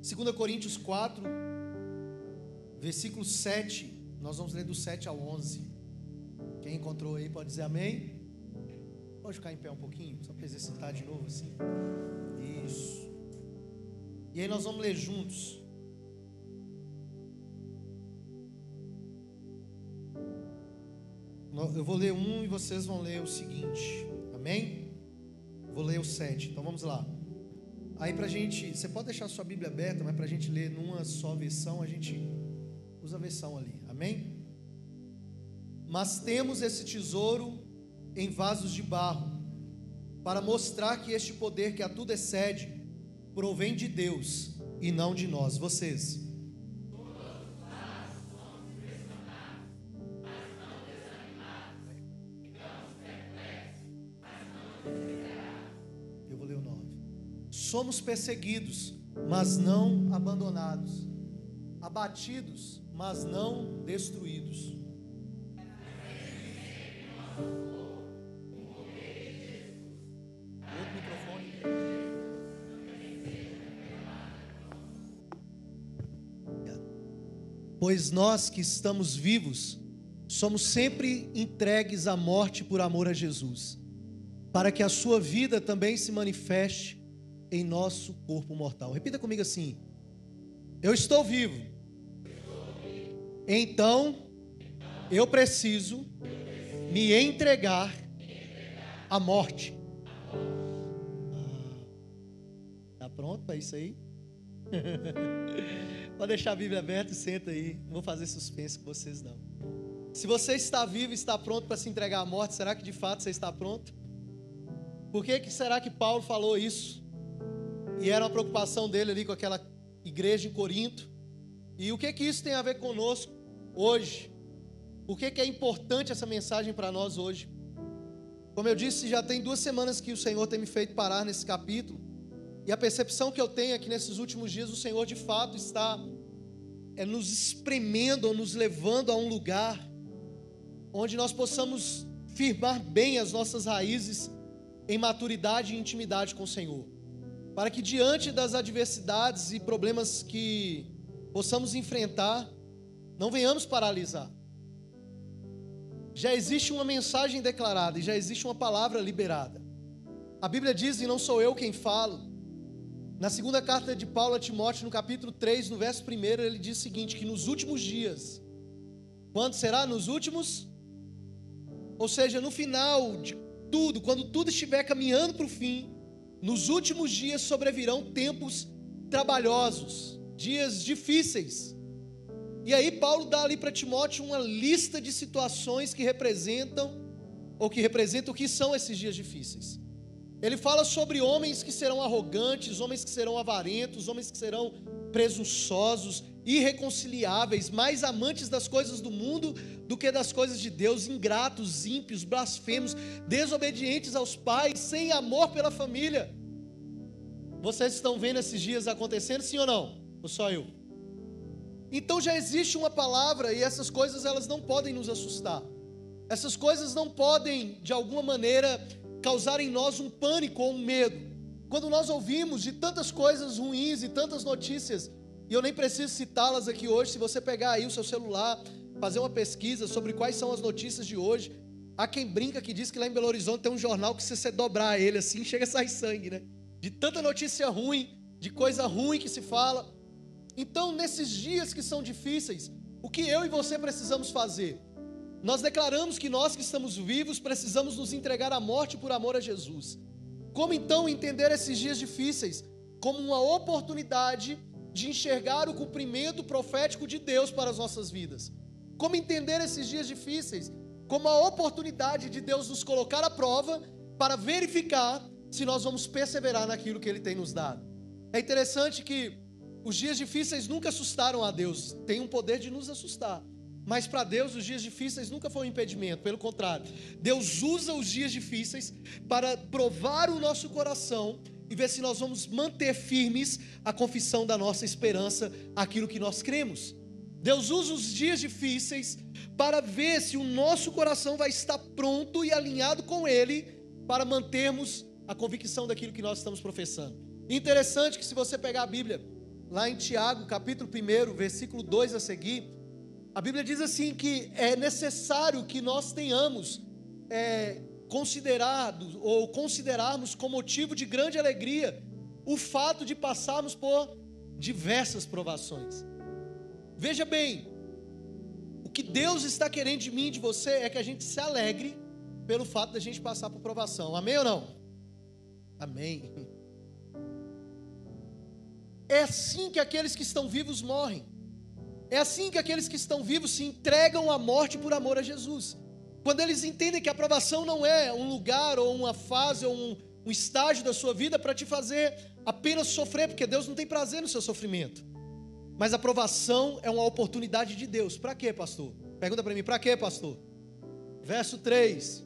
2 Coríntios 4, versículo 7. Nós vamos ler do 7 ao 11. Quem encontrou aí pode dizer amém. Pode ficar em pé um pouquinho, só para exercitar de novo assim. Isso. E aí nós vamos ler juntos. Eu vou ler um e vocês vão ler o seguinte. Amém? Vou ler o 7. Então vamos lá. Aí pra gente, você pode deixar a sua Bíblia aberta, mas pra gente ler numa só versão, a gente usa a versão ali. Amém? Mas temos esse tesouro em vasos de barro, para mostrar que este poder que a tudo excede, provém de Deus e não de nós. Vocês. Eu vou ler o 9. Somos perseguidos, mas não abandonados, abatidos, mas não destruídos. Outro microfone. Pois nós que estamos vivos, somos sempre entregues à morte por amor a Jesus, para que a sua vida também se manifeste em nosso corpo mortal. Repita comigo assim: eu estou vivo, então eu preciso me entregar à morte. Está pronto para isso aí? Pode deixar a Bíblia aberta e senta aí. Não vou fazer suspense com vocês não. Se você está vivo e está pronto para se entregar à morte, será que de fato você está pronto? Por que será que Paulo falou isso? E era uma preocupação dele ali com aquela igreja em Corinto. E o que isso tem a ver conosco hoje? Por que é importante essa mensagem para nós hoje? Como eu disse, já tem 2 semanas que o Senhor tem me feito parar nesse capítulo. E a percepção que eu tenho é que nesses últimos dias o Senhor de fato está nos espremendo, ou nos levando a um lugar onde nós possamos firmar bem as nossas raízes em maturidade e intimidade com o Senhor, para que diante das adversidades e problemas que possamos enfrentar, não venhamos paralisar. Já existe uma mensagem declarada e já existe uma palavra liberada. A Bíblia diz, e não sou eu quem falo, na segunda carta de Paulo a Timóteo, no capítulo 3, no verso 1, ele diz o seguinte, que nos últimos dias, quando será? Nos últimos, ou seja, no final de tudo, quando tudo estiver caminhando para o fim, nos últimos dias sobrevirão tempos trabalhosos, dias difíceis. E aí Paulo dá ali para Timóteo uma lista de situações que representam o que são esses dias difíceis. Ele fala sobre homens que serão arrogantes, homens que serão avarentos, homens que serão presunçosos, irreconciliáveis, mais amantes das coisas do mundo do que das coisas de Deus, ingratos, ímpios, blasfemos, desobedientes aos pais, sem amor pela família. Vocês estão vendo esses dias acontecendo, sim ou não? Ou só eu? Então já existe uma palavra e essas coisas elas não podem nos assustar. Essas coisas não podem, de alguma maneira, causar em nós um pânico ou um medo. Quando nós ouvimos de tantas coisas ruins e tantas notícias, e eu nem preciso citá-las aqui hoje, se você pegar aí o seu celular, fazer uma pesquisa sobre quais são as notícias de hoje, há quem brinca que diz que lá em Belo Horizonte tem um jornal que se você dobrar ele assim, chega a sair sangue, né? De tanta notícia ruim, de coisa ruim que se fala. Então, nesses dias que são difíceis, o que eu e você precisamos fazer? Nós declaramos que nós que estamos vivos precisamos nos entregar à morte por amor a Jesus. Como então entender esses dias difíceis? Como uma oportunidade de enxergar o cumprimento profético de Deus para as nossas vidas. Como entender esses dias difíceis? Como a oportunidade de Deus nos colocar à prova para verificar se nós vamos perseverar naquilo que Ele tem nos dado. É interessante que os dias difíceis nunca assustaram a Deus, tem um poder de nos assustar. Mas para Deus os dias difíceis nunca foi um impedimento, pelo contrário. Deus usa os dias difíceis para provar o nosso coração e ver se nós vamos manter firmes a confissão da nossa esperança, aquilo que nós cremos. Deus usa os dias difíceis para ver se o nosso coração vai estar pronto e alinhado com Ele para mantermos a convicção daquilo que nós estamos professando. Interessante que se você pegar a Bíblia, lá em Tiago, capítulo 1, versículo 2 a seguir, a Bíblia diz assim que é necessário que nós tenhamos considerarmos com motivo de grande alegria o fato de passarmos por diversas provações. Veja bem, o que Deus está querendo de mim e de você é que a gente se alegre pelo fato de a gente passar por provação. Amém ou não? Amém. É assim que aqueles que estão vivos morrem. É assim que aqueles que estão vivos se entregam à morte por amor a Jesus. Quando eles entendem que a provação não é um lugar ou uma fase ou um estágio da sua vida para te fazer apenas sofrer, porque Deus não tem prazer no seu sofrimento. Mas a provação é uma oportunidade de Deus. Para quê, pastor? Pergunta para mim, para quê, pastor? Verso 3.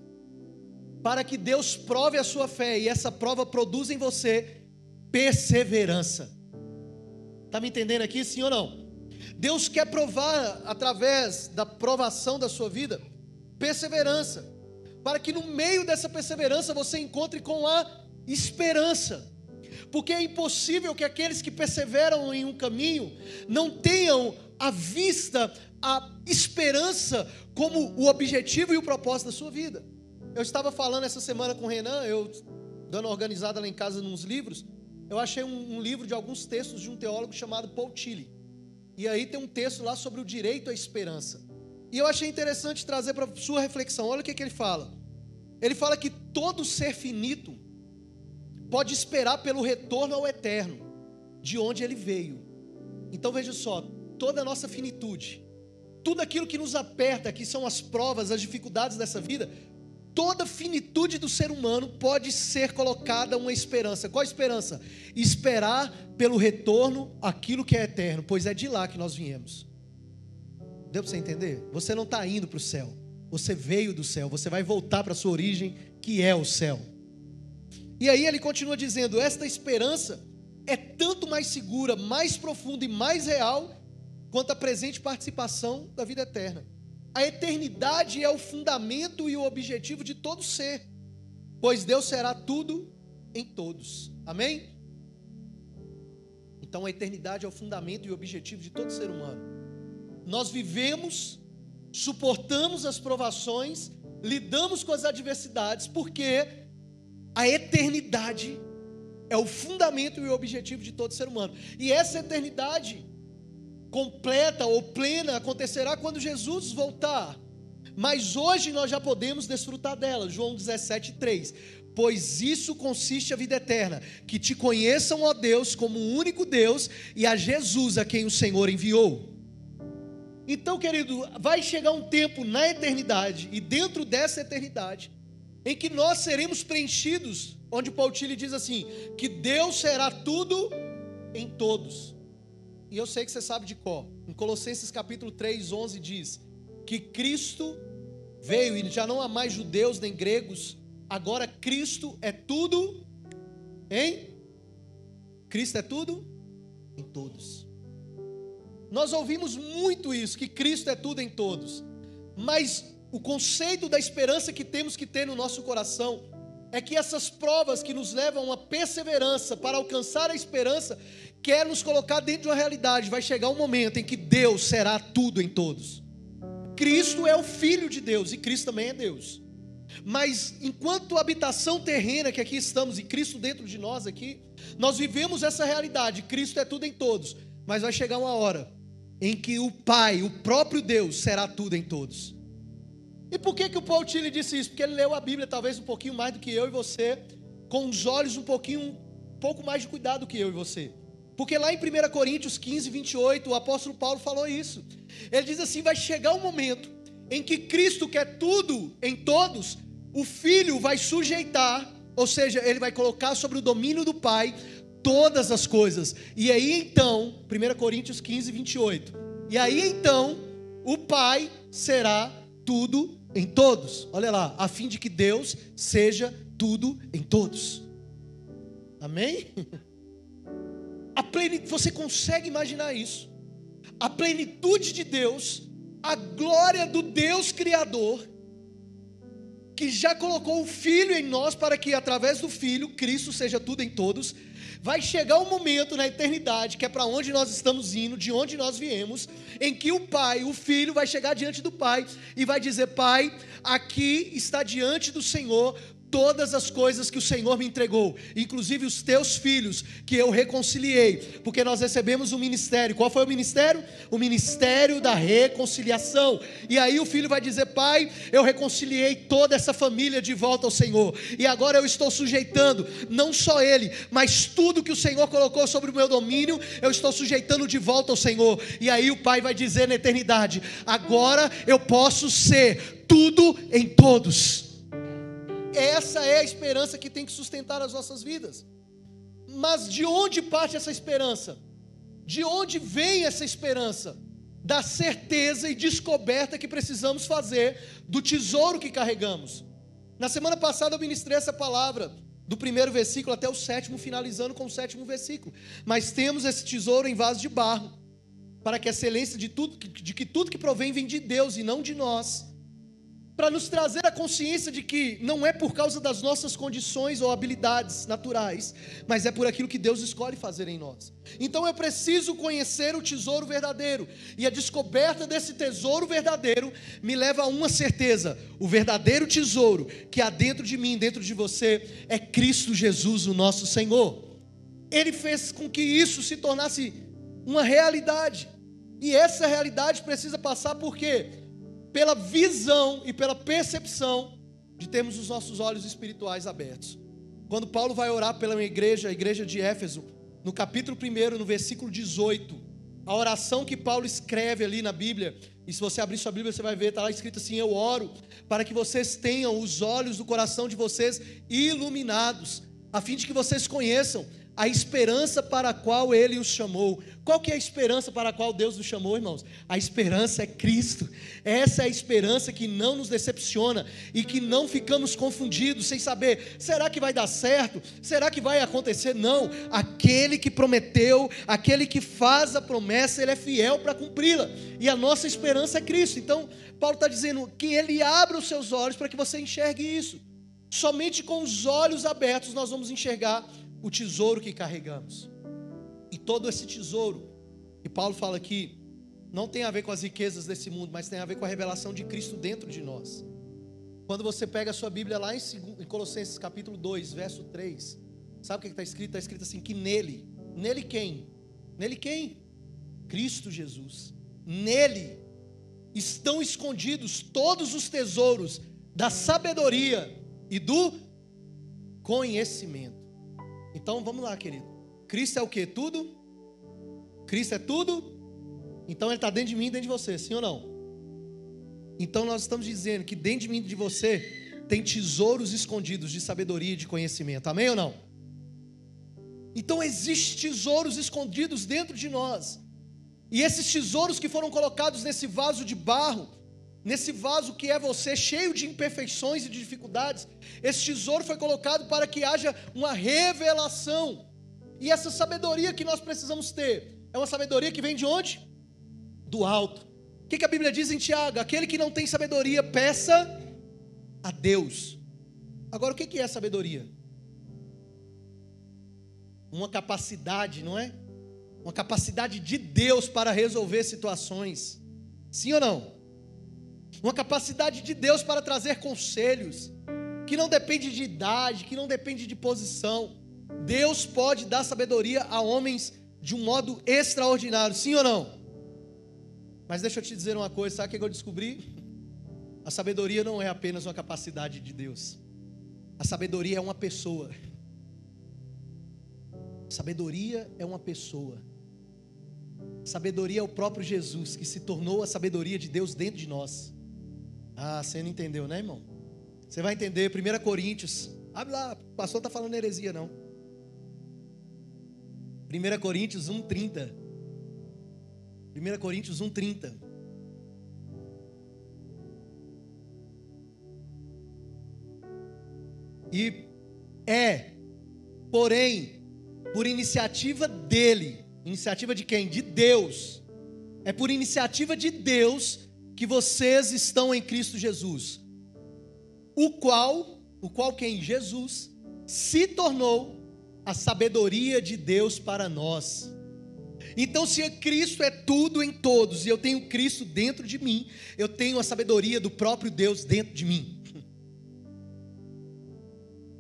Para que Deus prove a sua fé e essa prova produza em você perseverança. Está me entendendo aqui, sim ou não? Deus quer provar através da provação da sua vida perseverança, para que no meio dessa perseverança você encontre com a esperança. Porque é impossível que aqueles que perseveram em um caminho não tenham à vista a esperança como o objetivo e o propósito da sua vida. Eu estava falando essa semana com o Renan, eu dando uma organizada lá em casa nos livros, eu achei um livro de alguns textos de um teólogo chamado Paul Tillich. E aí tem um texto lá sobre o direito à esperança. E eu achei interessante trazer para a sua reflexão. Olha o que ele fala. Ele fala que todo ser finito pode esperar pelo retorno ao eterno, de onde ele veio. Então veja só, toda a nossa finitude, tudo aquilo que nos aperta, que são as provas, as dificuldades dessa vida, toda finitude do ser humano pode ser colocada uma esperança. Qual a esperança? Esperar pelo retorno àquilo que é eterno, pois é de lá que nós viemos. Deu para você entender? Você não está indo para o céu, você veio do céu, você vai voltar para a sua origem, que é o céu. E aí ele continua dizendo, esta esperança é tanto mais segura, mais profunda e mais real, quanto a presente participação da vida eterna. A eternidade é o fundamento e o objetivo de todo ser, pois Deus será tudo em todos. Amém? Então a eternidade é o fundamento e o objetivo de todo ser humano. Nós vivemos, suportamos as provações, lidamos com as adversidades, porque a eternidade é o fundamento e o objetivo de todo ser humano. E essa eternidade completa ou plena acontecerá quando Jesus voltar. Mas hoje nós já podemos desfrutar dela. João 17:3. Pois isso consiste a vida eterna, que te conheçam, ó Deus, como o único Deus, e a Jesus a quem o Senhor enviou. Então, querido, vai chegar um tempo na eternidade, e dentro dessa eternidade, em que nós seremos preenchidos, onde Paul Tillich diz assim, que Deus será tudo em todos. E eu sei que você sabe de cor. Em Colossenses capítulo 3:11 diz que Cristo veio e já não há mais judeus nem gregos, agora Cristo é tudo em Cristo é tudo em todos. Nós ouvimos muito isso, que Cristo é tudo em todos. Mas o conceito da esperança que temos que ter no nosso coração é que essas provas que nos levam a uma perseverança para alcançar a esperança, quer nos colocar dentro de uma realidade. Vai chegar um momento em que Deus será tudo em todos. Cristo é o Filho de Deus e Cristo também é Deus. Mas enquanto habitação terrena que aqui estamos e Cristo dentro de nós aqui, nós vivemos essa realidade, Cristo é tudo em todos. Mas vai chegar uma hora em que o Pai, o próprio Deus, será tudo em todos. E por que o Paul Tillich disse isso? Porque ele leu a Bíblia talvez um pouquinho mais do que eu e você, com os olhos um pouco mais de cuidado do que eu e você. Porque lá em 1 Coríntios 15:28, o apóstolo Paulo falou isso. Ele diz assim, vai chegar um momento em que Cristo quer tudo em todos, o Filho vai sujeitar, ou seja, ele vai colocar sobre o domínio do Pai todas as coisas. E aí então, 1 Coríntios 15:28, e aí então, o Pai será tudo em todos. Olha lá, a fim de que Deus seja tudo em todos. Amém? Você consegue imaginar isso? A plenitude de Deus, a glória do Deus Criador, que já colocou o Filho em nós para que através do Filho, Cristo seja tudo em todos, vai chegar um momento na eternidade, que é para onde nós estamos indo, de onde nós viemos, em que o Pai, o Filho, vai chegar diante do Pai e vai dizer: Pai, aqui está diante do Senhor todas as coisas que o Senhor me entregou, inclusive os teus filhos, que eu reconciliei, porque nós recebemos um ministério. Qual foi o ministério? O ministério da reconciliação. E aí o filho vai dizer: Pai, eu reconciliei toda essa família de volta ao Senhor, e agora eu estou sujeitando, não só ele, mas tudo que o Senhor colocou sobre o meu domínio, eu estou sujeitando de volta ao Senhor. E aí o Pai vai dizer na eternidade: agora eu posso ser tudo em todos. Essa é a esperança que tem que sustentar as nossas vidas. Mas de onde parte essa esperança? De onde vem essa esperança? Da certeza e descoberta que precisamos fazer do tesouro que carregamos. Na semana passada eu ministrei essa palavra, do primeiro versículo até o 7º, finalizando com o 7º versículo. Mas temos esse tesouro em vaso de barro, para que a excelência de que tudo que provém vem de Deus e não de nós, para nos trazer a consciência de que não é por causa das nossas condições ou habilidades naturais, mas é por aquilo que Deus escolhe fazer em nós. Então eu preciso conhecer o tesouro verdadeiro, e a descoberta desse tesouro verdadeiro me leva a uma certeza: o verdadeiro tesouro que há dentro de mim, dentro de você, é Cristo Jesus, o nosso Senhor. Ele fez com que isso se tornasse uma realidade, e essa realidade precisa passar por quê? Pela visão e pela percepção de termos os nossos olhos espirituais abertos. Quando Paulo vai orar pela igreja, a igreja de Éfeso, no capítulo 1, no versículo 18, a oração que Paulo escreve ali na Bíblia, e se você abrir sua Bíblia você vai ver, está lá escrito assim: eu oro para que vocês tenham os olhos do coração de vocês iluminados, a fim de que vocês conheçam a esperança para a qual Ele os chamou. Qual que é a esperança para a qual Deus nos chamou, irmãos? A esperança é Cristo. Essa é a esperança que não nos decepciona e que não ficamos confundidos, sem saber: será que vai dar certo? Será que vai acontecer? Não, aquele que prometeu, aquele que faz a promessa, Ele é fiel para cumpri-la, e a nossa esperança é Cristo. Então Paulo está dizendo que Ele abre os seus olhos para que você enxergue isso. Somente com os olhos abertos nós vamos enxergar o tesouro que carregamos. E todo esse tesouro que Paulo fala aqui não tem a ver com as riquezas desse mundo, mas tem a ver com a revelação de Cristo dentro de nós. Quando você pega a sua Bíblia lá em Colossenses capítulo 2, verso 3, sabe o que está escrito? Está escrito assim: que nele quem? Nele quem? Cristo Jesus. Nele estão escondidos todos os tesouros da sabedoria e do conhecimento. Então vamos lá, querido. Cristo é o que? Tudo? Cristo é tudo? Então Ele está dentro de mim e dentro de você, sim ou não? Então nós estamos dizendo que dentro de mim e de você tem tesouros escondidos de sabedoria e de conhecimento, amém ou não? Então existem tesouros escondidos dentro de nós, e esses tesouros que foram colocados nesse vaso de barro, nesse vaso que é você, cheio de imperfeições e de dificuldades, esse tesouro foi colocado para que haja uma revelação. E essa sabedoria que nós precisamos ter é uma sabedoria que vem de onde? Do alto. O que a Bíblia diz em Tiago? Aquele que não tem sabedoria, peça a Deus. Agora, o que é sabedoria? Uma capacidade, não é? Uma capacidade de Deus para resolver situações. Sim ou não? Uma capacidade de Deus para trazer conselhos, que não depende de idade, que não depende de posição. Deus pode dar sabedoria a homens de um modo extraordinário, sim ou não? Mas deixa eu te dizer uma coisa, sabe o que eu descobri? A sabedoria não é apenas uma capacidade de Deus. A sabedoria é uma pessoa. Sabedoria é uma pessoa. Sabedoria é o próprio Jesus, que se tornou a sabedoria de Deus dentro de nós. Ah, você não entendeu, né, irmão? Você vai entender. 1 Coríntios, abre lá, o pastor não está falando heresia não. 1 Coríntios 1:30. 1 Coríntios 1:30. E porém, por iniciativa dele. Iniciativa de quem? De Deus. É por iniciativa de Deus que vocês estão em Cristo Jesus, o qual quem? Jesus se tornou a sabedoria de Deus para nós. Então, se Cristo é tudo em todos, e eu tenho Cristo dentro de mim, eu tenho a sabedoria do próprio Deus dentro de mim.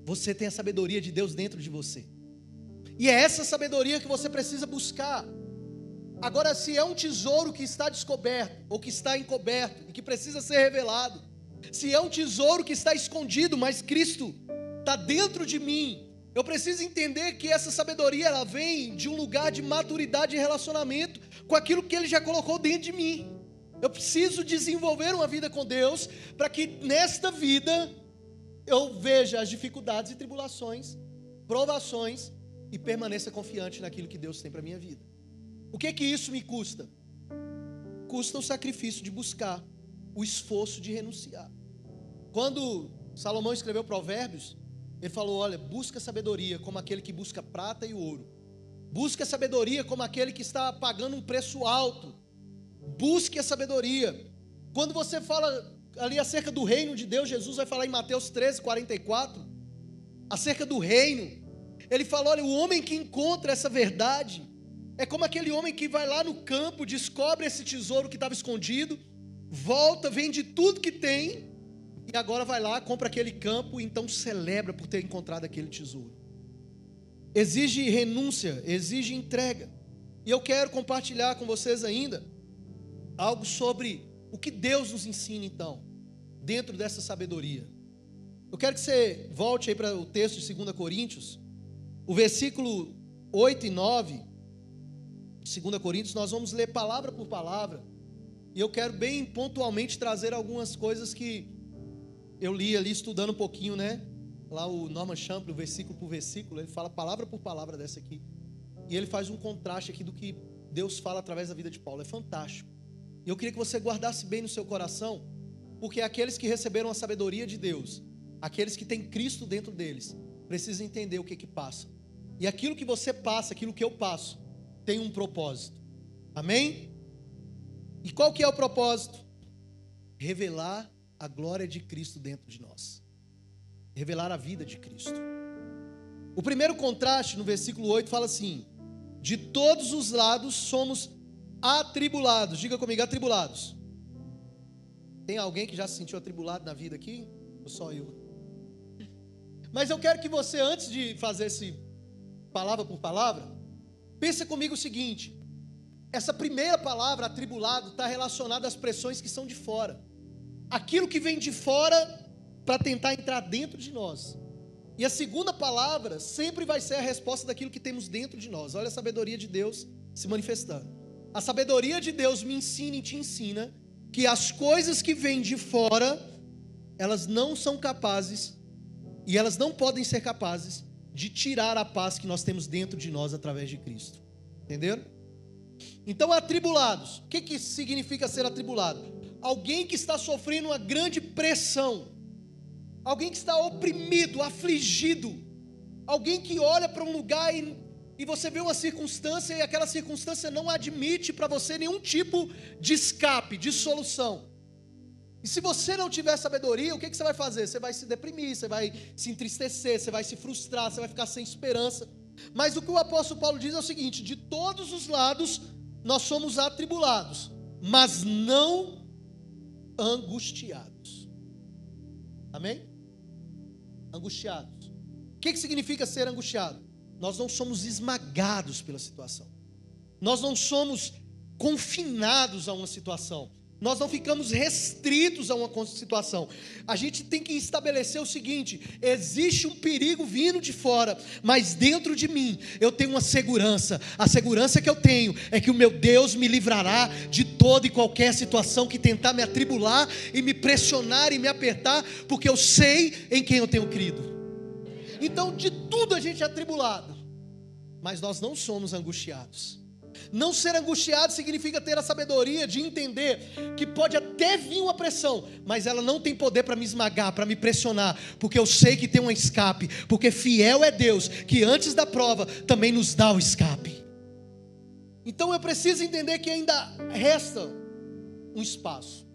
Você tem a sabedoria de Deus dentro de você. E é essa sabedoria que você precisa buscar. Agora, se é um tesouro que está descoberto, ou que está encoberto, e que precisa ser revelado, se é um tesouro que está escondido, mas Cristo está dentro de mim, eu preciso entender que essa sabedoria, ela vem de um lugar de maturidade e relacionamento com aquilo que Ele já colocou dentro de mim. Eu preciso desenvolver uma vida com Deus, para que nesta vida, eu veja as dificuldades e tribulações, provações, e permaneça confiante naquilo que Deus tem para a minha vida. O que isso me custa? Custa o sacrifício de buscar, o esforço de renunciar. Quando Salomão escreveu Provérbios, ele falou: olha, busca sabedoria como aquele que busca prata e ouro. Busca sabedoria como aquele que está pagando um preço alto. Busque a sabedoria. Quando você fala ali acerca do reino de Deus, Jesus vai falar em Mateus 13:44, acerca do reino. Ele falou: olha, o homem que encontra essa verdade é como aquele homem que vai lá no campo, descobre esse tesouro que estava escondido, volta, vende tudo que tem, e agora vai lá, compra aquele campo, e então celebra por ter encontrado aquele tesouro. Exige renúncia, exige entrega. E eu quero compartilhar com vocês ainda algo sobre o que Deus nos ensina então, dentro dessa sabedoria. Eu quero que você volte aí para o texto de 2 Coríntios, o versículo 8 e 9, de 2 Coríntios, nós vamos ler palavra por palavra, e eu quero bem pontualmente trazer algumas coisas que eu li ali estudando um pouquinho, né? Lá o Norman Champlin, versículo por versículo, ele fala palavra por palavra dessa aqui, e ele faz um contraste aqui do que Deus fala através da vida de Paulo. É fantástico. E eu queria que você guardasse bem no seu coração, porque aqueles que receberam a sabedoria de Deus, aqueles que têm Cristo dentro deles, precisam entender o que passa. E aquilo que você passa, aquilo que eu passo, tem um propósito. Amém? E qual que é o propósito? Revelar a glória de Cristo dentro de nós. Revelar a vida de Cristo. O primeiro contraste no versículo 8 fala assim: de todos os lados somos atribulados. Diga comigo, atribulados. Tem alguém que já se sentiu atribulado na vida aqui? Ou só eu? Mas eu quero que você, antes de fazer esse palavra por palavra, pensa comigo o seguinte: essa primeira palavra, atribulado, está relacionada às pressões que são de fora. Aquilo que vem de fora para tentar entrar dentro de nós. E a segunda palavra sempre vai ser a resposta daquilo que temos dentro de nós. Olha a sabedoria de Deus se manifestando. A sabedoria de Deus me ensina e te ensina que as coisas que vêm de fora, elas não são capazes, e elas não podem ser capazes de tirar a paz que nós temos dentro de nós através de Cristo. Entenderam? Então, atribulados. O que significa ser atribulado? Alguém que está sofrendo uma grande pressão, alguém que está oprimido, afligido, alguém que olha para um lugar e você vê uma circunstância, e aquela circunstância não admite para você nenhum tipo de escape, de solução. E se você não tiver sabedoria, o que você vai fazer? Você vai se deprimir, você vai se entristecer, você vai se frustrar, você vai ficar sem esperança. Mas o que o apóstolo Paulo diz é o seguinte: de todos os lados nós somos atribulados, mas não angustiados. Amém? Angustiados. O que significa ser angustiado? Nós não somos esmagados pela situação. Nós não somos confinados a uma situação. Nós não ficamos restritos a uma situação. A gente tem que estabelecer o seguinte: existe um perigo vindo de fora, mas dentro de mim eu tenho uma segurança. A segurança que eu tenho é que o meu Deus me livrará de toda e qualquer situação que tentar me atribular e me pressionar e me apertar, porque eu sei em quem eu tenho crido. Então, de tudo a gente é atribulado, mas nós não somos angustiados. Não ser angustiado significa ter a sabedoria de entender que pode até vir uma pressão, mas ela não tem poder para me esmagar, para me pressionar, porque eu sei que tem um escape, porque fiel é Deus, que antes da prova também nos dá o escape. Então eu preciso entender que ainda resta um espaço.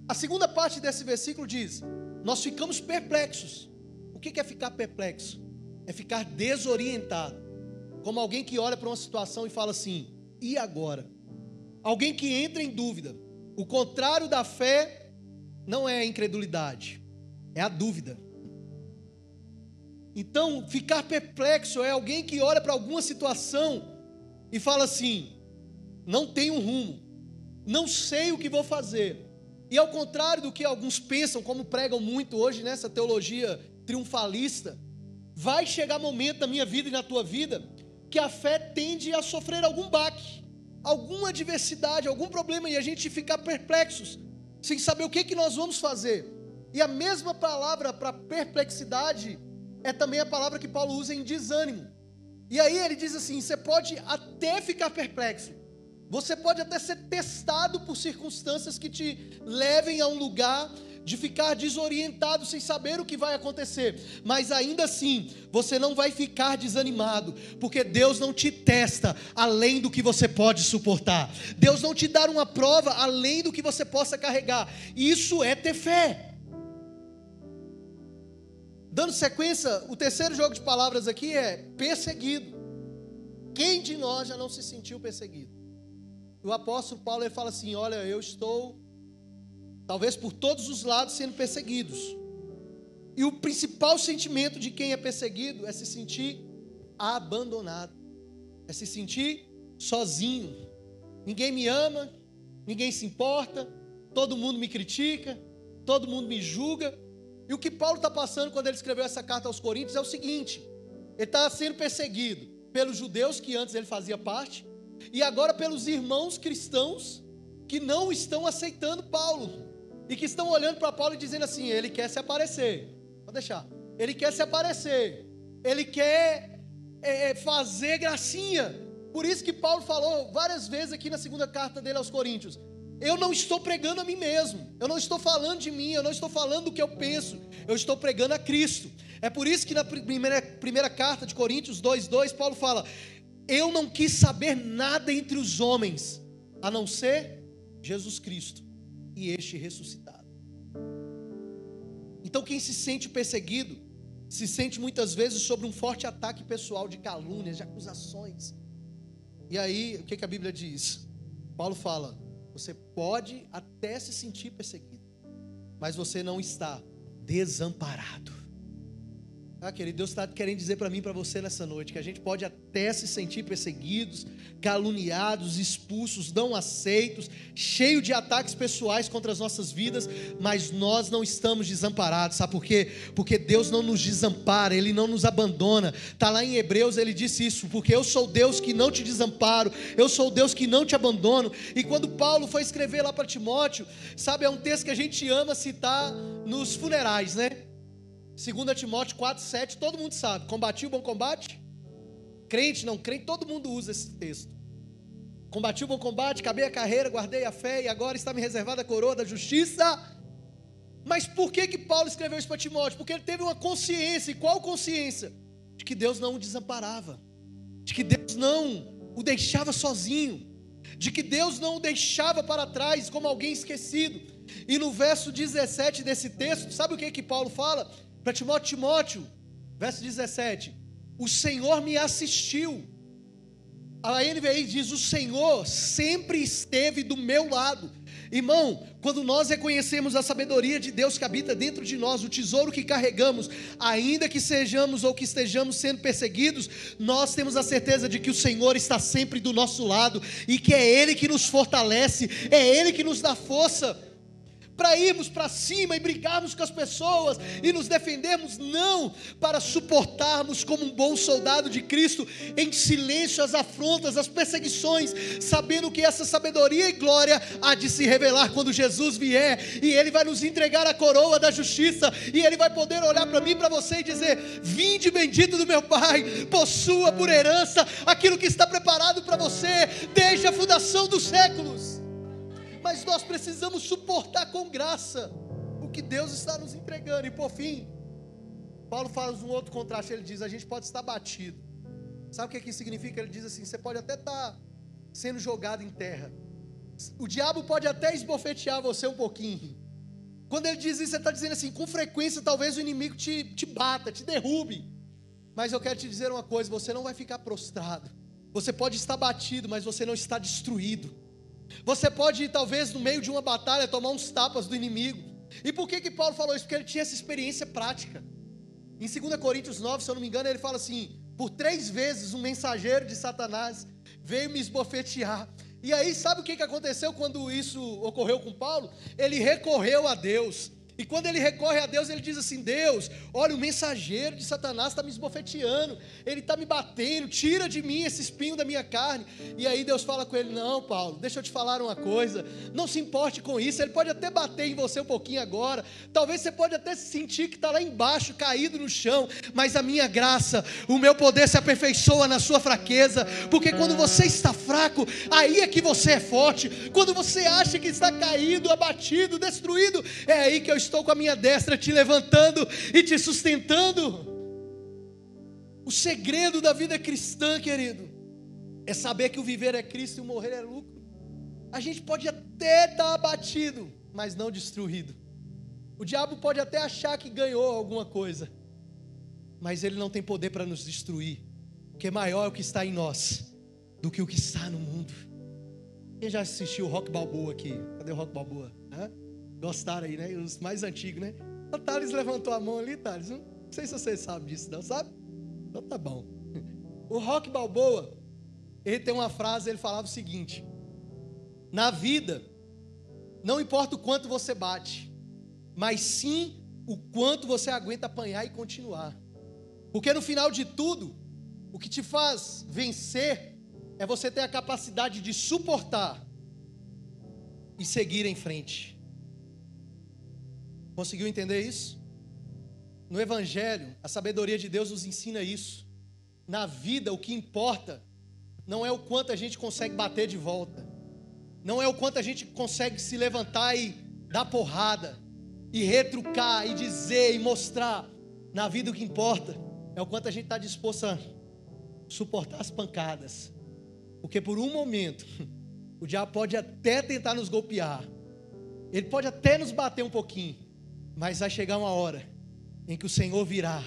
A segunda parte desse versículo diz: nós ficamos perplexos. O que é ficar perplexo? é ficar desorientado. Como alguém que olha para uma situação e fala assim: e agora? Alguém que entra em dúvida. O contrário da fé não é a incredulidade, é a dúvida. Então, ficar perplexo é alguém que olha para alguma situação e fala assim: não tenho um rumo, não sei o que vou fazer. E ao contrário do que alguns pensam, como pregam muito hoje nessa teologia triunfalista, vai chegar momento na minha vida e na tua vida que a fé tende a sofrer algum baque, alguma adversidade, algum problema, e a gente ficar perplexos, sem saber o que nós vamos fazer. E a mesma palavra para perplexidade é também a palavra que Paulo usa em desânimo. E aí ele diz assim: você pode até ficar perplexo, você pode até ser testado por circunstâncias que te levem a um lugar de ficar desorientado, sem saber o que vai acontecer, mas ainda assim, você não vai ficar desanimado, porque Deus não te testa além do que você pode suportar. Deus não te dá uma prova além do que você possa carregar. Isso é ter fé. Dando sequência, o terceiro jogo de palavras aqui é perseguido. Quem de nós já não se sentiu perseguido? O apóstolo Paulo, ele fala assim: olha, eu estou, talvez por todos os lados, sendo perseguidos. E o principal sentimento de quem é perseguido é se sentir abandonado, é se sentir sozinho. Ninguém me ama, ninguém se importa, todo mundo me critica, todo mundo me julga. E o que Paulo está passando quando ele escreveu essa carta aos Coríntios é o seguinte: ele está sendo perseguido pelos judeus, que antes ele fazia parte, e agora pelos irmãos cristãos que não estão aceitando Paulo, e que estão olhando para Paulo e dizendo assim: ele quer se aparecer, pode deixar, ele quer se aparecer, ele quer fazer gracinha. Por isso que Paulo falou várias vezes aqui na segunda carta dele aos Coríntios: eu não estou pregando a mim mesmo, eu não estou falando de mim, eu não estou falando do que eu penso, eu estou pregando a Cristo. É por isso que na primeira carta de Coríntios 2:2, Paulo fala: eu não quis saber nada entre os homens, a não ser Jesus Cristo e este ressuscitado. Então quem se sente perseguido, se sente muitas vezes sobre um forte ataque pessoal de calúnias, de acusações. E aí, o que a Bíblia diz? Paulo fala: você pode até se sentir perseguido, mas você não está desamparado. Querido, Deus está querendo dizer para mim e para você nessa noite que a gente pode até se sentir perseguidos, caluniados, expulsos, não aceitos, cheio de ataques pessoais contra as nossas vidas, mas nós não estamos desamparados. Sabe por quê? Porque Deus não nos desampara, Ele não nos abandona. Está lá em Hebreus, Ele disse isso: porque eu sou Deus que não te desamparo, eu sou Deus que não te abandono. E quando Paulo foi escrever lá para Timóteo, sabe, é um texto que a gente ama citar nos funerais, né? 2 Timóteo 4:7, todo mundo sabe: combati o bom combate. Crente, não crente, todo mundo usa esse texto. Combati o bom combate, acabei a carreira, guardei a fé, e agora está me reservada a coroa da justiça. Mas por que Paulo escreveu isso para Timóteo? Porque ele teve uma consciência. E qual consciência? De que Deus não o desamparava, de que Deus não o deixava sozinho, de que Deus não o deixava para trás como alguém esquecido. E no verso 17 desse texto, sabe o que Paulo fala para Timóteo? Timóteo, verso 17: o Senhor me assistiu. A NVI diz: o Senhor sempre esteve do meu lado. Irmão, quando nós reconhecemos a sabedoria de Deus que habita dentro de nós, o tesouro que carregamos, ainda que sejamos ou que estejamos sendo perseguidos, nós temos a certeza de que o Senhor está sempre do nosso lado, e que é Ele que nos fortalece, é Ele que nos dá força para irmos para cima e brigarmos com as pessoas e nos defendermos, não, para suportarmos como um bom soldado de Cristo, em silêncio, as afrontas, as perseguições, sabendo que essa sabedoria e glória há de se revelar quando Jesus vier, e Ele vai nos entregar a coroa da justiça, e Ele vai poder olhar para mim e para você e dizer: vinde bendito do meu Pai, possua por herança aquilo que está preparado para você desde a fundação dos séculos. Mas nós precisamos suportar com graça o que Deus está nos entregando. E por fim, Paulo faz um outro contraste. Ele diz: a gente pode estar batido. Sabe o que significa? Ele diz assim: você pode até estar sendo jogado em terra, o diabo pode até esbofetear você um pouquinho. Quando ele diz isso, ele está dizendo assim: com frequência talvez o inimigo te bata, te derrube. Mas eu quero te dizer uma coisa, você não vai ficar prostrado. Você pode estar batido, mas você não está destruído. Você pode, talvez, no meio de uma batalha, tomar uns tapas do inimigo. E por que Paulo falou isso? Porque ele tinha essa experiência prática. Em 2 Coríntios 9, se eu não me engano, ele fala assim: por 3 vezes um mensageiro de Satanás veio me esbofetear. E aí, sabe o que aconteceu quando isso ocorreu com Paulo? Ele recorreu a Deus. E quando ele recorre a Deus, ele diz assim: Deus, olha, o mensageiro de Satanás está me esbofeteando, ele está me batendo, tira de mim esse espinho da minha carne. E aí Deus fala com ele: não, Paulo, deixa eu te falar uma coisa, não se importe com isso, ele pode até bater em você um pouquinho agora, talvez você pode até sentir que está lá embaixo, caído no chão, mas a minha graça, o meu poder se aperfeiçoa na sua fraqueza, porque quando você está fraco, aí é que você é forte. Quando você acha que está caído, abatido, destruído, é aí que eu estou com a minha destra te levantando e te sustentando. O segredo da vida cristã, querido, é saber que o viver é Cristo e o morrer é lucro. A gente pode até estar abatido, mas não destruído. O diabo pode até achar que ganhou alguma coisa, mas ele não tem poder para nos destruir, porque maior é o que está em nós do que o que está no mundo. Quem já assistiu o Rock Balboa aqui? Cadê o Rock Balboa? Gostaram aí, né? Os mais antigos, né? O Thales levantou a mão ali, Thales. Não sei se você sabe disso, não sabe? Então tá bom. O Rock Balboa, ele tem uma frase, ele falava o seguinte: na vida, não importa o quanto você bate, mas sim o quanto você aguenta apanhar e continuar. Porque no final de tudo, o que te faz vencer é você ter a capacidade de suportar e seguir em frente. Conseguiu entender isso? No Evangelho, a sabedoria de Deus nos ensina isso. Na vida, o que importa não é o quanto a gente consegue bater de volta, não é o quanto a gente consegue se levantar e dar porrada, e retrucar, e dizer, e mostrar. Na vida, o que importa é o quanto a gente está disposto a suportar as pancadas, porque por um momento, o diabo pode até tentar nos golpear, ele pode até nos bater um pouquinho, mas vai chegar uma hora em que o Senhor virá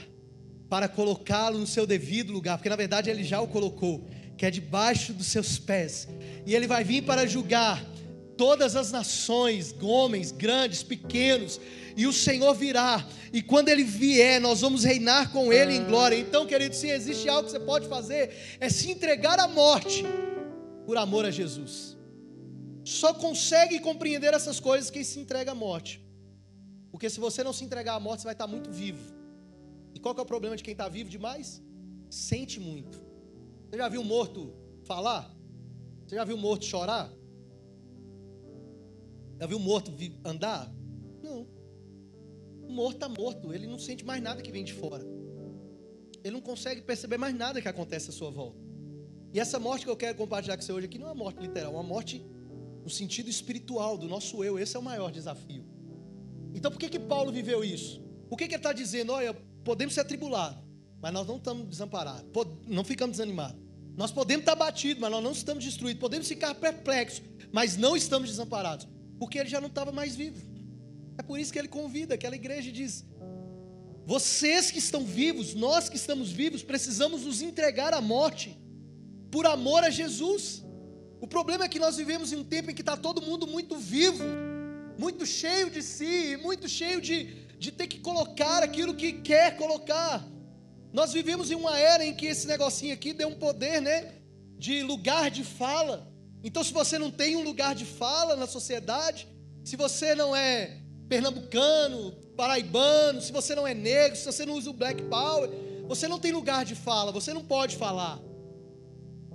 para colocá-lo no seu devido lugar, porque na verdade Ele já o colocou, que é debaixo dos seus pés, e Ele vai vir para julgar todas as nações, homens, grandes, pequenos, e o Senhor virá, e quando Ele vier, nós vamos reinar com Ele em glória. Então, querido, se existe algo que você pode fazer, é se entregar à morte, por amor a Jesus. Só consegue compreender essas coisas quem se entrega à morte. Porque se você não se entregar à morte, você vai estar muito vivo. E qual que é o problema de quem está vivo demais? Sente muito. Você já viu um morto falar? Você já viu um morto chorar? Já viu um morto andar? Não. O morto está morto, ele não sente mais nada que vem de fora. Ele não consegue perceber mais nada que acontece à sua volta. E essa morte que eu quero compartilhar com você hoje aqui não é uma morte literal, é uma morte no sentido espiritual do nosso eu. Esse é o maior desafio. Então por que Paulo viveu isso? Por que ele está dizendo: olha, podemos ser atribulados, mas nós não estamos desamparados, não ficamos desanimados. Nós podemos estar batidos, mas nós não estamos destruídos. Podemos ficar perplexos, mas não estamos desamparados, porque ele já não estava mais vivo. É por isso que ele convida aquela igreja e diz: vocês que estão vivos, nós que estamos vivos, precisamos nos entregar à morte, por amor a Jesus. O problema é que nós vivemos em um tempo em que está todo mundo muito vivo, muito cheio de si, muito cheio de ter que colocar aquilo que quer colocar. Nós vivemos em uma era em que esse negocinho aqui deu um poder, né, de lugar de fala. Então, se você não tem um lugar de fala na sociedade, se você não é pernambucano, paraibano, se você não é negro, se você não usa o Black Power, você não tem lugar de fala, você não pode falar.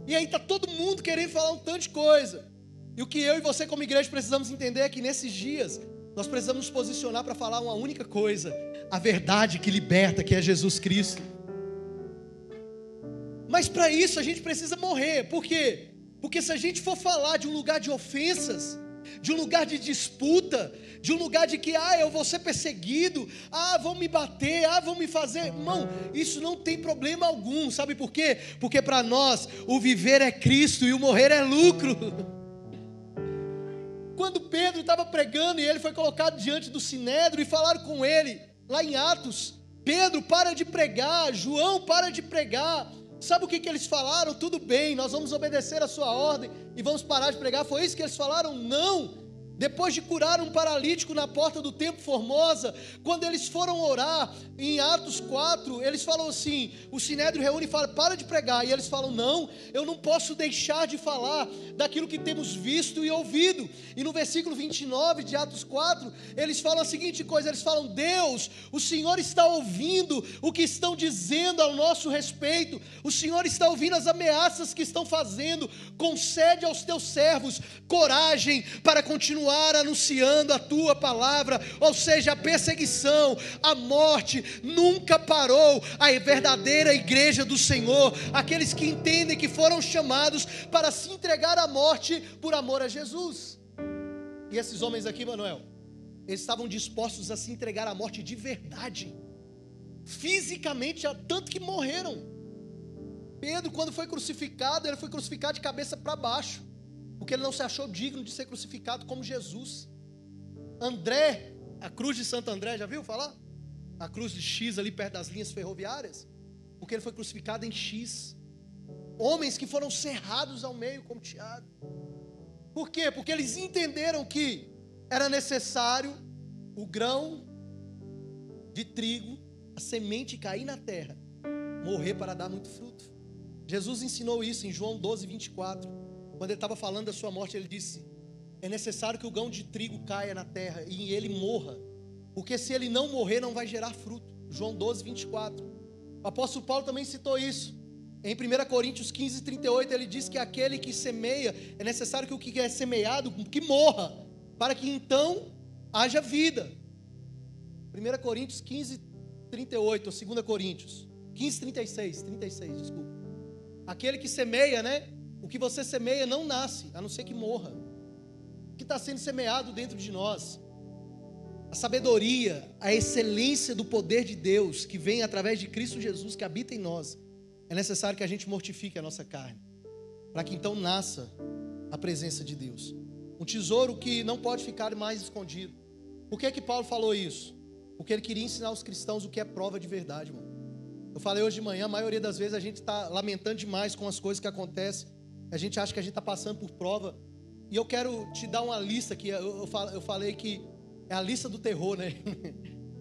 E aí está todo mundo querendo falar um tanto de coisa. E o que eu e você como igreja precisamos entender é que nesses dias nós precisamos nos posicionar para falar uma única coisa: a verdade que liberta, que é Jesus Cristo. Mas para isso a gente precisa morrer. Por quê? Porque se a gente for falar de um lugar de ofensas, de um lugar de disputa, de um lugar de que eu vou ser perseguido, vão me bater, vão me fazer, irmão, isso não tem problema algum. Sabe por quê? Porque para nós o viver é Cristo e o morrer é lucro. Quando Pedro estava pregando e ele foi colocado diante do sinédrio e falaram com ele, lá em Atos, Pedro, para de pregar. João, para de pregar. Sabe o que eles falaram? Tudo bem, nós vamos obedecer a sua ordem e vamos parar de pregar. Foi isso que eles falaram? Não. Depois de curar um paralítico na porta do Templo Formosa, quando eles foram orar, em Atos 4, eles falam assim, o Sinédrio reúne e fala, para de pregar, e eles falam, não, eu não posso deixar de falar daquilo que temos visto e ouvido. E no versículo 29 de Atos 4, eles falam a seguinte coisa, eles falam, Deus, o Senhor está ouvindo o que estão dizendo ao nosso respeito, o Senhor está ouvindo as ameaças que estão fazendo, concede aos teus servos coragem para continuar anunciando a tua palavra, ou seja, a perseguição, a morte nunca parou a verdadeira igreja do Senhor, aqueles que entendem que foram chamados para se entregar à morte por amor a Jesus. E esses homens aqui, Manuel, eles estavam dispostos a se entregar à morte de verdade, fisicamente, tanto que morreram. Pedro, quando foi crucificado, ele foi crucificado de cabeça para baixo, porque ele não se achou digno de ser crucificado como Jesus. André, a cruz de Santo André, já viu falar? A cruz de X ali perto das linhas ferroviárias, porque ele foi crucificado em X. Homens que foram cerrados ao meio como Tiago. Por quê? Porque eles entenderam que era necessário o grão de trigo, a semente cair na terra, morrer para dar muito fruto. Jesus ensinou isso em João 12, 24. Quando ele estava falando da sua morte, ele disse, é necessário que o grão de trigo caia na terra e ele morra, porque se ele não morrer, não vai gerar fruto. João 12, 24. O apóstolo Paulo também citou isso. Em 1 Coríntios 15, 38, ele diz que aquele que semeia, é necessário que o que é semeado, que morra, para que então haja vida. 1 Coríntios 15, 38, ou 2 Coríntios 15, 36, desculpa. Aquele que semeia, né? O que você semeia não nasce, a não ser que morra. O que está sendo semeado dentro de nós? A sabedoria, a excelência do poder de Deus, que vem através de Cristo Jesus, que habita em nós. É necessário que a gente mortifique a nossa carne, para que então nasça a presença de Deus. Um tesouro que não pode ficar mais escondido. Por que Paulo falou isso? Porque ele queria ensinar aos cristãos o que é prova de verdade, mano. Eu falei hoje de manhã, a maioria das vezes a gente está lamentando demais com as coisas que acontecem. A gente acha que a gente está passando por prova. E eu quero te dar uma lista aqui. Eu falei que é a lista do terror, né?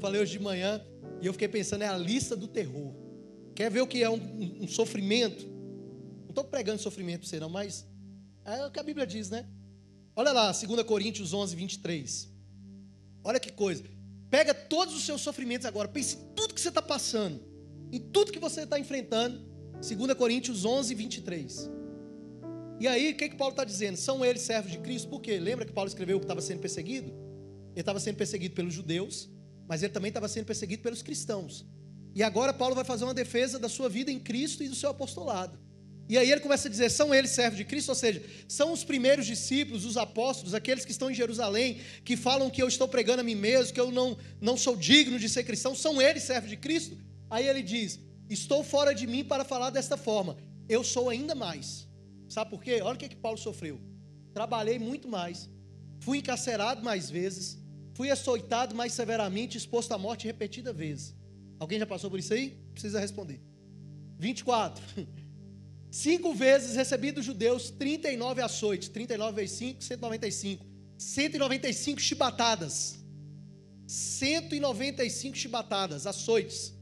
Falei hoje de manhã e eu fiquei pensando, é a lista do terror. Quer ver o que é um sofrimento? Não estou pregando sofrimento para você não, mas é o que a Bíblia diz, né? Olha lá, 2 Coríntios 11, 23. Olha que coisa. Pega todos os seus sofrimentos agora. Pense em tudo que você está passando. Em tudo que você está enfrentando. 2 Coríntios 11, 23. E aí, o que Paulo está dizendo? São eles servos de Cristo? Por quê? Lembra que Paulo escreveu que estava sendo perseguido? Ele estava sendo perseguido pelos judeus, mas ele também estava sendo perseguido pelos cristãos. E agora Paulo vai fazer uma defesa da sua vida em Cristo e do seu apostolado. E aí ele começa a dizer, são eles servos de Cristo? Ou seja, são os primeiros discípulos, os apóstolos, aqueles que estão em Jerusalém, que falam que eu estou pregando a mim mesmo, que eu não sou digno de ser cristão, são eles servos de Cristo? Aí ele diz, estou fora de mim para falar desta forma, eu sou ainda mais. Sabe por quê? Olha o que Paulo sofreu. Trabalhei muito mais, fui encarcerado mais vezes, fui açoitado mais severamente, exposto à morte repetidas vezes. Alguém já passou por isso aí? Precisa responder. 24. 5 vezes recebi dos judeus 39 açoites. 39 vezes 5, 195. 195 chibatadas. 195 chibatadas, açoites.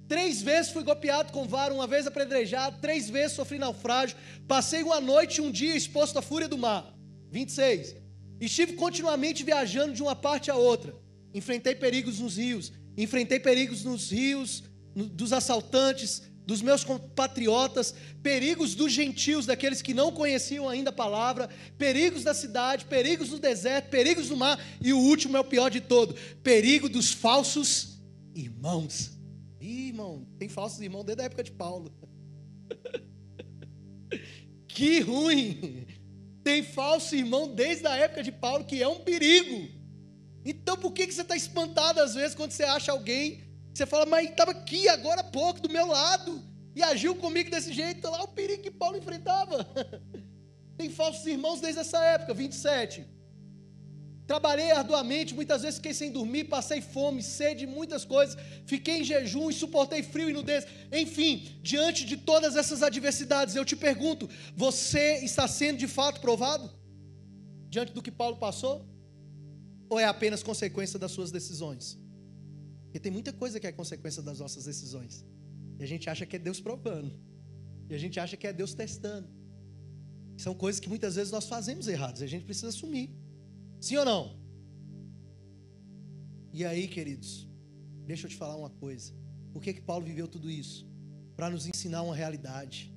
3 vezes fui golpeado com vara, 1 vez apedrejado, 3 vezes sofri naufrágio, passei uma noite e um dia exposto à fúria do mar. 26. Estive continuamente viajando de uma parte a outra. Enfrentei perigos nos rios, dos assaltantes, dos meus compatriotas, perigos dos gentios, daqueles que não conheciam ainda a palavra, perigos da cidade, perigos do deserto, perigos do mar, e o último é o pior de todo, perigo dos falsos irmãos. Ih, irmão, tem falsos irmãos desde a época de Paulo. Que ruim! Tem falso irmão desde a época de Paulo, que é um perigo. Então por que você está espantado às vezes quando você acha alguém, você fala, mas estava aqui agora há pouco, do meu lado, e agiu comigo desse jeito, lá o perigo que Paulo enfrentava. Tem falsos irmãos desde essa época. 27. trabalhei arduamente, muitas vezes fiquei sem dormir, passei fome, sede, muitas coisas, fiquei em jejum e suportei frio e nudez. Enfim, diante de todas essas adversidades, eu te pergunto, você está sendo de fato provado? Diante do que Paulo passou? Ou é apenas consequência das suas decisões? Porque tem muita coisa que é consequência das nossas decisões. E a gente acha que é Deus provando. E a gente acha que é Deus testando. São coisas que muitas vezes nós fazemos errados. E a gente precisa assumir. Sim ou não? E aí, queridos, deixa eu te falar uma coisa. Por que Paulo viveu tudo isso? Para nos ensinar uma realidade.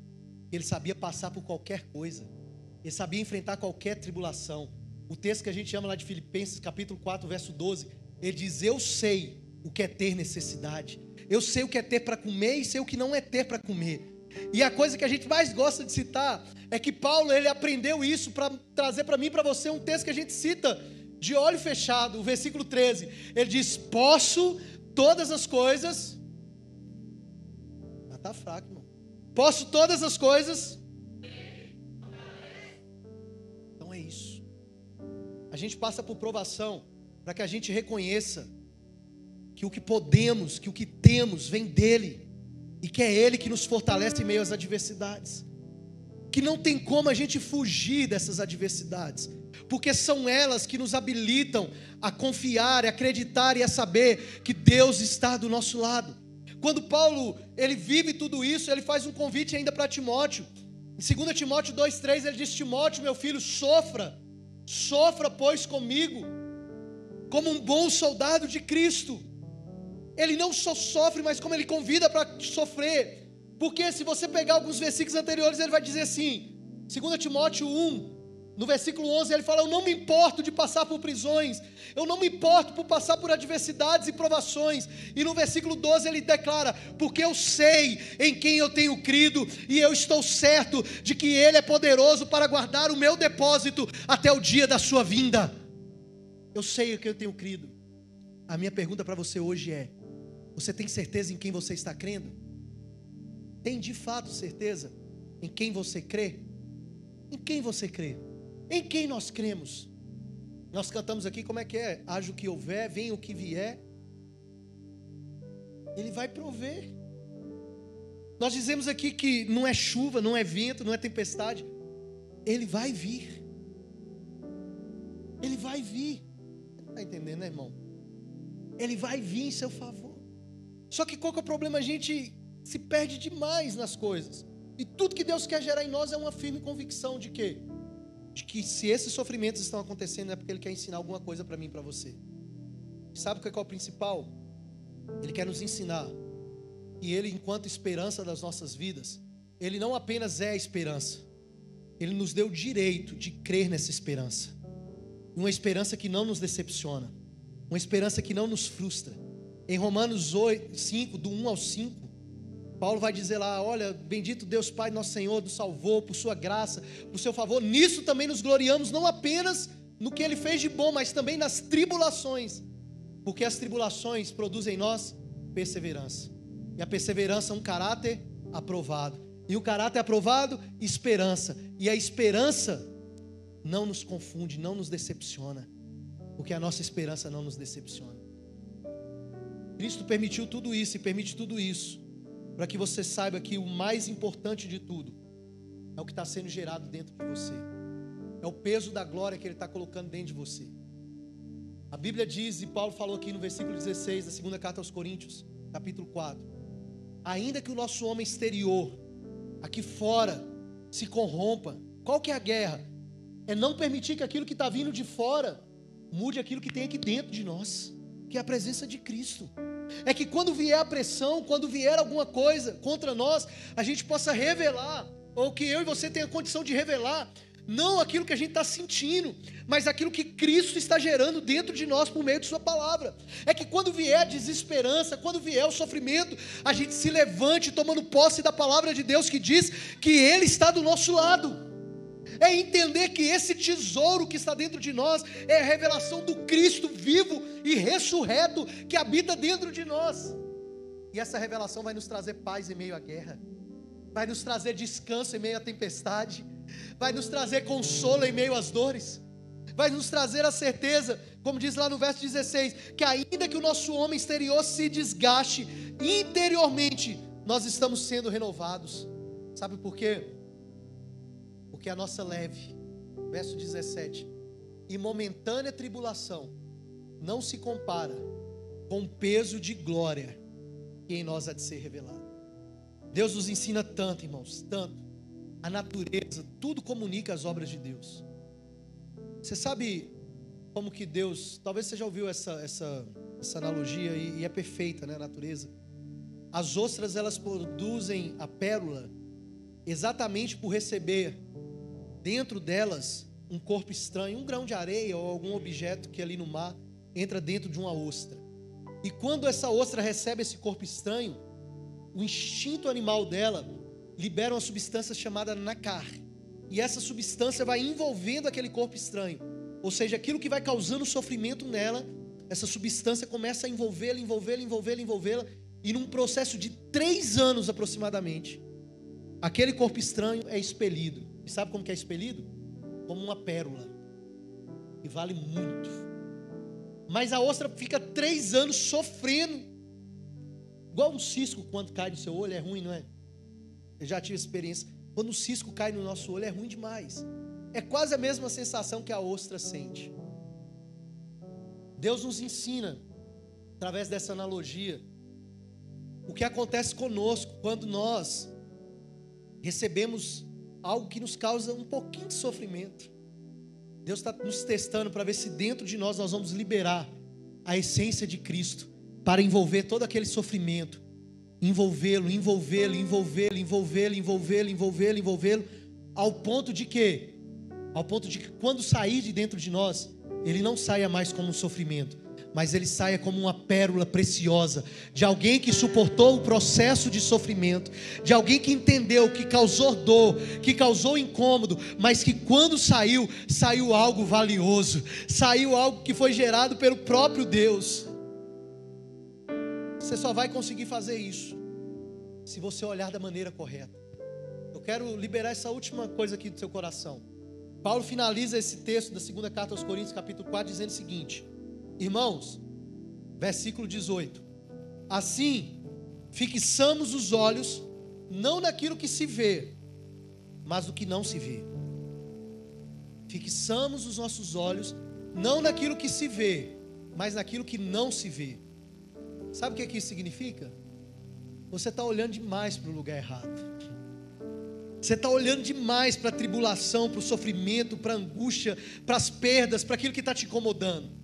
Ele sabia passar por qualquer coisa. Ele sabia enfrentar qualquer tribulação. O texto que a gente chama lá de Filipenses, capítulo 4, verso 12, ele diz: eu sei o que é ter necessidade. Eu sei o que é ter para comer e sei o que não é ter para comer. E a coisa que a gente mais gosta de citar é que Paulo, ele aprendeu isso para trazer para mim e para você um texto que a gente cita de olho fechado, o versículo 13. Ele diz: posso todas as coisas. Tá fraco, irmão. Posso todas as coisas. Então é isso. A gente passa por provação para que a gente reconheça que o que podemos, que o que temos vem dele, e que é ele que nos fortalece em meio às adversidades, que não tem como a gente fugir dessas adversidades, porque são elas que nos habilitam a confiar, a acreditar e a saber que Deus está do nosso lado. Quando Paulo, ele vive tudo isso, ele faz um convite ainda para Timóteo. Em 2 Timóteo 2,3 ele diz: Timóteo, meu filho, sofra, pois comigo, como um bom soldado de Cristo. Ele não só sofre, mas como ele convida para sofrer. Porque se você pegar alguns versículos anteriores, ele vai dizer assim, 2 Timóteo 1, no versículo 11, ele fala: eu não me importo de passar por prisões, eu não me importo por passar por adversidades e provações. E no versículo 12 ele declara: porque eu sei em quem eu tenho crido, e eu estou certo de que Ele é poderoso para guardar o meu depósito até o dia da sua vinda. Eu sei em quem eu tenho crido. A minha pergunta para você hoje é: você tem certeza em quem você está crendo? Tem de fato certeza em quem você crê? Em quem você crê? Em quem nós cremos? Nós cantamos aqui, como é que é? Haja o que houver, venha o que vier, Ele vai prover. Nós dizemos aqui que não é chuva, não é vento, não é tempestade. Ele vai vir. Ele vai vir. Não está entendendo, né, irmão? Ele vai vir em seu favor. Só que qual que é o problema? A gente se perde demais nas coisas. E tudo que Deus quer gerar em nós é uma firme convicção de quê? De que se esses sofrimentos estão acontecendo é porque Ele quer ensinar alguma coisa para mim e para você. Sabe qual é o principal? Ele quer nos ensinar que Ele, enquanto esperança das nossas vidas, Ele não apenas é a esperança, Ele nos deu o direito de crer nessa esperança. Uma esperança que não nos decepciona, uma esperança que não nos frustra. Em Romanos 5, do 1 ao 5, Paulo vai dizer lá: olha, bendito Deus Pai nosso Senhor, nos salvou por sua graça, por seu favor. Nisso também nos gloriamos, não apenas no que Ele fez de bom, mas também nas tribulações, porque as tribulações produzem em nós perseverança, e a perseverança é um caráter aprovado, e o caráter aprovado, esperança, e a esperança não nos confunde, não nos decepciona, porque a nossa esperança não nos decepciona. Cristo permitiu tudo isso e permite tudo isso para que você saiba que o mais importante de tudo é o que está sendo gerado dentro de você, é o peso da glória que Ele está colocando dentro de você. A Bíblia diz, e Paulo falou aqui no versículo 16 da segunda carta aos Coríntios, capítulo 4, ainda que o nosso homem exterior, aqui fora, se corrompa. Qual que é a guerra? É não permitir que aquilo que está vindo de fora mude aquilo que tem aqui dentro de nós, que é a presença de Cristo. É que quando vier a pressão, quando vier alguma coisa contra nós, a gente possa revelar, ou que eu e você tenha condição de revelar, não aquilo que a gente está sentindo, mas aquilo que Cristo está gerando dentro de nós por meio de sua palavra. É que quando vier a desesperança, quando vier o sofrimento, a gente se levante tomando posse da palavra de Deus que diz que Ele está do nosso lado. É entender que esse tesouro que está dentro de nós é a revelação do Cristo vivo e ressurreto que habita dentro de nós. E essa revelação vai nos trazer paz em meio à guerra, vai nos trazer descanso em meio à tempestade, vai nos trazer consolo em meio às dores, vai nos trazer a certeza, como diz lá no verso 16, que ainda que o nosso homem exterior se desgaste, interiormente nós estamos sendo renovados. Sabe por quê? Porque a nossa leve, verso 17, e momentânea tribulação não se compara com o peso de glória que em nós há de ser revelado. Deus nos ensina tanto, irmãos, tanto. A natureza, tudo comunica as obras de Deus. Você sabe como que Deus, talvez você já ouviu essa analogia e é perfeita, né, a natureza. As ostras, elas produzem a pérola exatamente por receber dentro delas um corpo estranho, um grão de areia ou algum objeto que ali no mar entra dentro de uma ostra. E quando essa ostra recebe esse corpo estranho, o instinto animal dela libera uma substância chamada nacar. E essa substância vai envolvendo aquele corpo estranho. Ou seja, aquilo que vai causando sofrimento nela, essa substância começa a envolvê-la. E num processo de 3 anos aproximadamente, aquele corpo estranho é expelido. E sabe como que é expelido? Como uma pérola. E vale muito. Mas a ostra fica 3 anos sofrendo. Igual um cisco quando cai no seu olho, é ruim, não é? Eu já tive experiência. Quando o cisco cai no nosso olho, é ruim demais. É quase a mesma sensação que a ostra sente. Deus nos ensina, através dessa analogia, o que acontece conosco quando nós recebemos algo que nos causa um pouquinho de sofrimento. Deus está nos testando para ver se dentro de nós vamos liberar a essência de Cristo para envolver todo aquele sofrimento, envolvê-lo, ao ponto de que quando sair de dentro de nós, ele não saia mais como um sofrimento, mas ele saia como uma pérola preciosa, de alguém que suportou o processo de sofrimento, de alguém que entendeu, que causou dor, que causou incômodo, mas que quando saiu algo valioso, saiu algo que foi gerado pelo próprio Deus. Você só vai conseguir fazer isso se você olhar da maneira correta. Eu quero liberar essa última coisa aqui do seu coração. Paulo finaliza esse texto da segunda carta aos Coríntios, capítulo 4, dizendo o seguinte: irmãos, versículo 18: assim, fixamos os olhos não naquilo que se vê, mas no que não se vê. Fixamos os nossos olhos não naquilo que se vê, mas naquilo que não se vê. Sabe o que isso significa? Você está olhando demais para o lugar errado. Você está olhando demais para a tribulação, para o sofrimento, para a angústia, para as perdas, para aquilo que está te incomodando.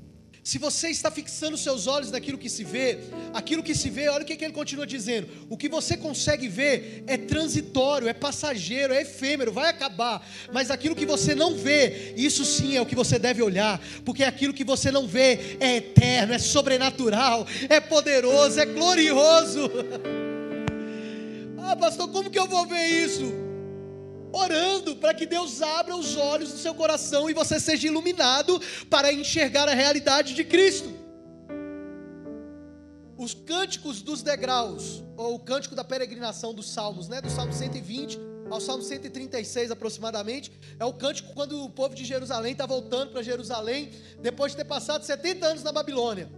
Se você está fixando seus olhos naquilo que se vê, olha o que ele continua dizendo: o que você consegue ver é transitório, é passageiro, é efêmero, vai acabar. Mas aquilo que você não vê, isso sim é o que você deve olhar, porque aquilo que você não vê é eterno, é sobrenatural, é poderoso, é glorioso. Ah, pastor, como que eu vou ver isso? Orando para que Deus abra os olhos do seu coração e você seja iluminado para enxergar a realidade de Cristo. Os cânticos dos degraus, ou o cântico da peregrinação dos salmos, do Salmo 120 ao Salmo 136 aproximadamente, é o cântico quando o povo de Jerusalém está voltando para Jerusalém, depois de ter passado 70 anos na Babilônia.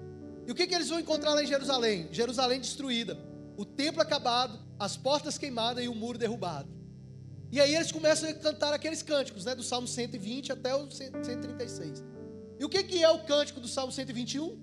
E o que eles vão encontrar lá em Jerusalém? Jerusalém destruída, o templo acabado, as portas queimadas e o muro derrubado. E aí eles começam a cantar aqueles cânticos, do Salmo 120 até o 136. E o que é o cântico do Salmo 121?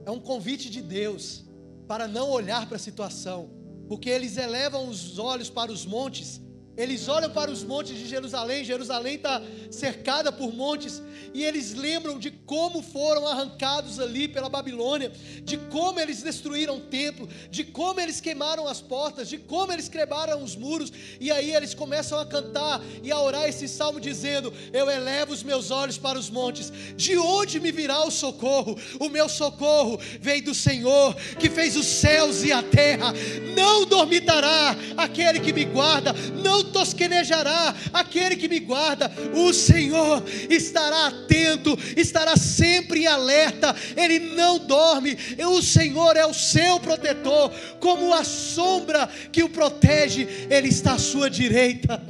É um convite de Deus para não olhar para a situação, porque eles elevam os olhos para os montes. Eles olham para os montes de Jerusalém. Jerusalém está cercada por montes, e eles lembram de como foram arrancados ali pela Babilônia, de como eles destruíram o templo, de como eles queimaram as portas, de como eles quebraram os muros. E aí eles começam a cantar e a orar esse salmo dizendo: eu elevo os meus olhos para os montes, de onde me virá o socorro? O meu socorro vem do Senhor, que fez os céus e a terra. Não dormitará aquele que me guarda, não tosquenejará aquele que me guarda. O Senhor estará atento, estará sempre em alerta, Ele não dorme. O Senhor é o seu protetor, como a sombra que o protege, Ele está à sua direita.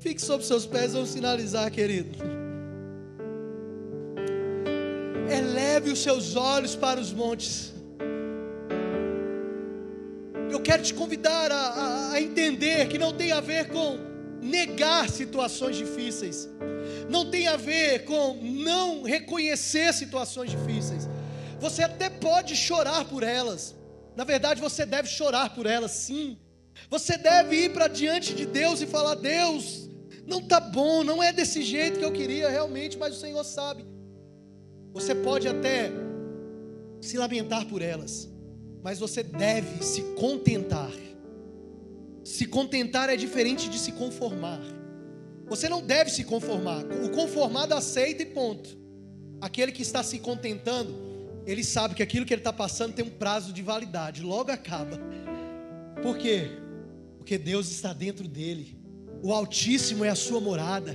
Fique sobre seus pés, vamos finalizar, querido. Eleve os seus olhos para os montes. Eu quero te convidar a entender que não tem a ver com negar situações difíceis, não tem a ver com não reconhecer situações difíceis. Você até pode chorar por elas, na verdade você deve chorar por elas, sim. Você deve ir para diante de Deus e falar: Deus, não está bom, não é desse jeito que eu queria realmente, mas o Senhor sabe. Você pode até se lamentar por elas, mas você deve se contentar. Se contentar é diferente de se conformar. Você não deve se conformar. O conformado aceita e ponto. Aquele que está se contentando, ele sabe que aquilo que ele está passando tem um prazo de validade, logo acaba. Por quê? Porque Deus está dentro dele. O Altíssimo é a sua morada.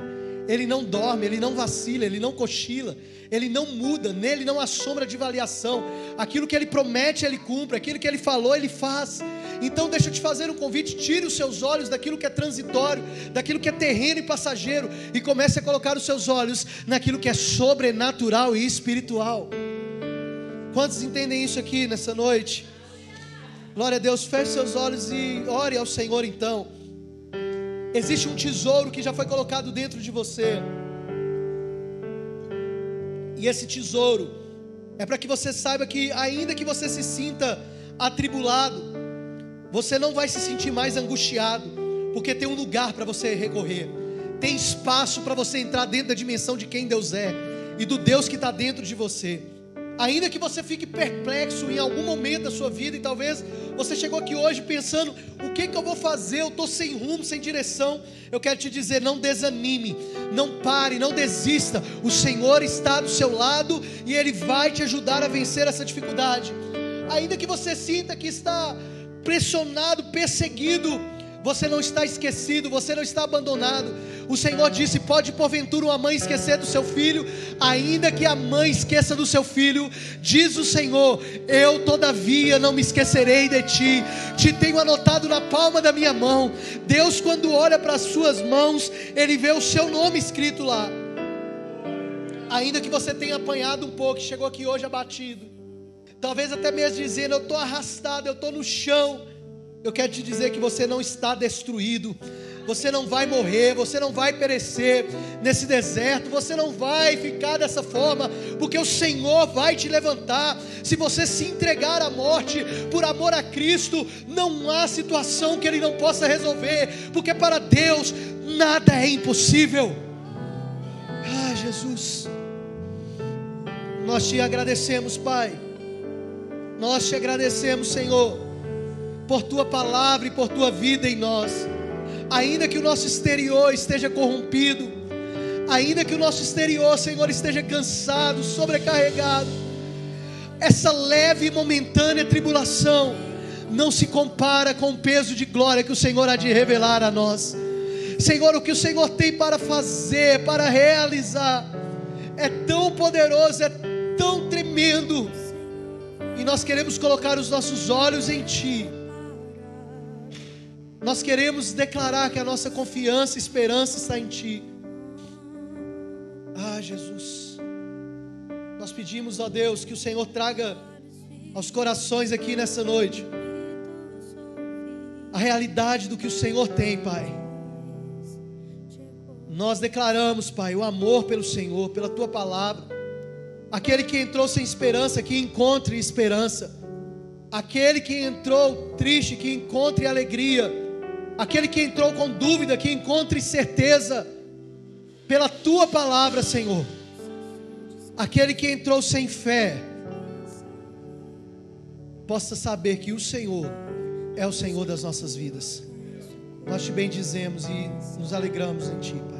Ele não dorme, ele não vacila, ele não cochila, ele não muda, nele não há sombra de variação. Aquilo que ele promete, ele cumpre, aquilo que ele falou, ele faz. Então deixa eu te fazer um convite: tire os seus olhos daquilo que é transitório, daquilo que é terreno e passageiro, e comece a colocar os seus olhos naquilo que é sobrenatural e espiritual. Quantos entendem isso aqui nessa noite? Glória a Deus. Feche seus olhos e ore ao Senhor então. Existe um tesouro que já foi colocado dentro de você, e esse tesouro é para que você saiba que, ainda que você se sinta atribulado, você não vai se sentir mais angustiado, porque tem um lugar para você recorrer, tem espaço para você entrar dentro da dimensão de quem Deus é e do Deus que está dentro de você. Ainda que você fique perplexo em algum momento da sua vida, e talvez você chegou aqui hoje pensando: o que eu vou fazer? Eu estou sem rumo, sem direção. Eu quero te dizer: não desanime, não pare, não desista. O Senhor está do seu lado e Ele vai te ajudar a vencer essa dificuldade. Ainda que você sinta que está pressionado, perseguido, você não está esquecido, você não está abandonado. O Senhor disse: pode porventura uma mãe esquecer do seu filho? Ainda que a mãe esqueça do seu filho, diz o Senhor: eu todavia não me esquecerei de ti, te tenho anotado na palma da minha mão. Deus, quando olha para as suas mãos, Ele vê o seu nome escrito lá. Ainda que você tenha apanhado um pouco, chegou aqui hoje abatido, talvez até mesmo dizendo: eu estou arrastado, eu estou no chão, eu quero te dizer que você não está destruído. Você não vai morrer, você não vai perecer nesse deserto, você não vai ficar dessa forma, porque o Senhor vai te levantar. Se você se entregar à morte por amor a Cristo, não há situação que Ele não possa resolver, porque para Deus nada é impossível. Ah, Jesus, nós te agradecemos, Pai. Nós te agradecemos, Senhor, por Tua palavra e por Tua vida em nós. Ainda que o nosso exterior esteja corrompido, ainda que o nosso exterior, Senhor, esteja cansado, sobrecarregado, essa leve e momentânea tribulação não se compara com o peso de glória que o Senhor há de revelar a nós. Senhor, o que o Senhor tem para fazer, para realizar, é tão poderoso, é tão tremendo, e nós queremos colocar os nossos olhos em Ti. Nós queremos declarar que a nossa confiança e esperança está em Ti. Ah, Jesus, nós pedimos, ó Deus, que o Senhor traga aos corações aqui nessa noite a realidade do que o Senhor tem, Pai. Nós declaramos, Pai, o amor pelo Senhor, pela Tua palavra. Aquele que entrou sem esperança, que encontre esperança. Aquele que entrou triste, que encontre alegria. Aquele que entrou com dúvida, que encontre certeza pela Tua palavra, Senhor. Aquele que entrou sem fé, possa saber que o Senhor é o Senhor das nossas vidas. Nós te bendizemos e nos alegramos em Ti, Pai.